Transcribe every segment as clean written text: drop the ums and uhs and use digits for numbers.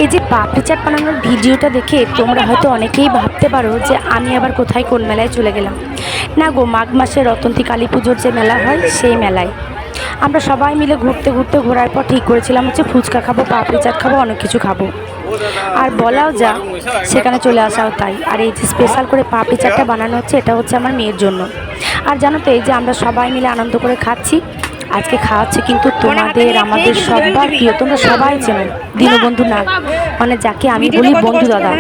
এই যে পাপড়ি চাট বানানোর ভিডিওটা দেখে তোমরা হয়তো অনেকেই ভাবতে পারো যে আমি আবার কোথায় কোন মেলায় চলে গেলাম। না গো, মাঘ মাসে রতন্তী কালী পুজোর যে মেলা হয় সেই মেলায় আমরা সবাই মিলে ঘোরার পর ঠিক করেছিলাম হচ্ছে ফুচকা খাবো, পাপড়ি চাট খাবো, অনেক কিছু খাবো। আর বলাও যা, সেখানে চলে আসাও তাই। আর এই যে স্পেশাল করে পাপড়ি চাটটা বানানো হচ্ছে, এটা হচ্ছে আমার মেয়ের জন্য। আর জানো তো, এই যে আমরা সবাই মিলে আনন্দ করে খাচ্ছি, আজকে খাওয়াচ্ছে কিন্তু তোমাদের আমাদের সবার প্রিয়, তোমরা সবাই চেনো, দীনবন্ধু নাগ, মানে যাকে আমি বলি বন্ধু দাদা।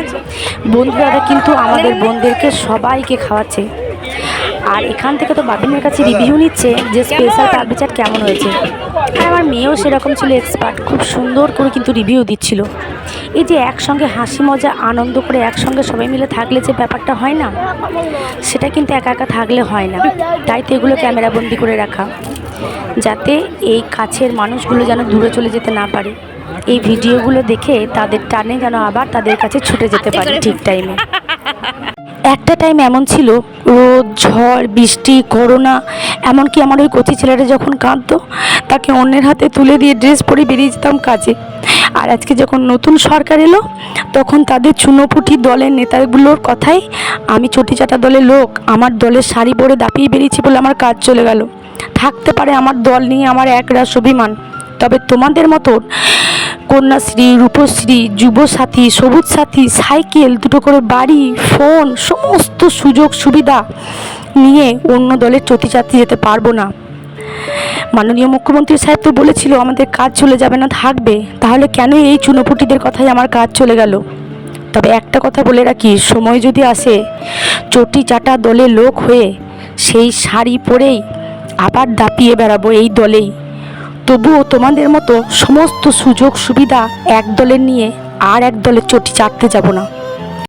বন্ধু দাদা কিন্তু আমাদের বোনদেরকে সবাইকে খাওয়াচ্ছে। আর এখান থেকে তো বাবিনের কাছে রিভিউ নিচ্ছে যে স্পেশাল পাপড়ি চাট কেমন হয়েছে। আর আমার মেয়েও সেরকম ছিল, এক্সপার্ট, খুব সুন্দর করে কিন্তু রিভিউ দিচ্ছিল। এই যে একসঙ্গে হাসি মজা আনন্দ করে একসঙ্গে সবাই মিলে থাকলে যে ব্যাপারটা হয় না, সেটা কিন্তু একা একা থাকলে হয় না। তাই তো এগুলো ক্যামেরাবন্দি করে রাখা, যাতে এই কাছের মানুষগুলো যেন দূরে চলে যেতে না পারে। এই ভিডিওগুলো দেখে তাদের টানে যেন আবার তাদের কাছে ছুটে যেতে পারে ঠিক টাইমে। একটা টাইম এমন ছিল, রোদ ঝড় বৃষ্টি করোনা, এমনকি আমার ওই কচি ছেলেটা যখন কাঁদতো, তাকে অন্যের হাতে তুলে দিয়ে ড্রেস পরে বেরিয়ে যেতাম কাজে। আর আজকে যখন নতুন সরকার এলো, তখন তাদের চুনোপুটি দলের নেতাগুলোর কথাই আমি চটি চাটা দলের লোক, আমার দলের শাড়ি পরে দাপিয়ে বেরিয়েছি বলে আমার কাজ চলে গেল। থাকতে পারে আমার দল নিয়ে আমার একরাশ অভিমান, তবে তোমাদের মতন কন্যাশ্রী, রূপশ্রী, যুবসাথী, সবুজ সাথী, সাইকেল, দুটো করে বাড়ি, ফোন, সমস্ত সুযোগ সুবিধা নিয়ে অন্য দলের চটি চাটতে যেতে পারবো না। মাননীয় মুখ্যমন্ত্রী সাহেব তো বলেছিল আমাদের কাজ চলে যাবে না, থাকবে। তাহলে কেন এই চুনোপুটিদের কথাই আমার কাজ চলে গেল? তবে একটা কথা বলে রাখি, সময় যদি আসে চটি চাটা দলের লোক হয়ে সেই শাড়ি পরেই আবার দাপিয়ে বেড়াবো এই দলেই। তবুও তোমাদের মতো সমস্ত সুযোগ সুবিধা এক দলের নিয়ে আর এক দলের চটি চাটতে যাব না।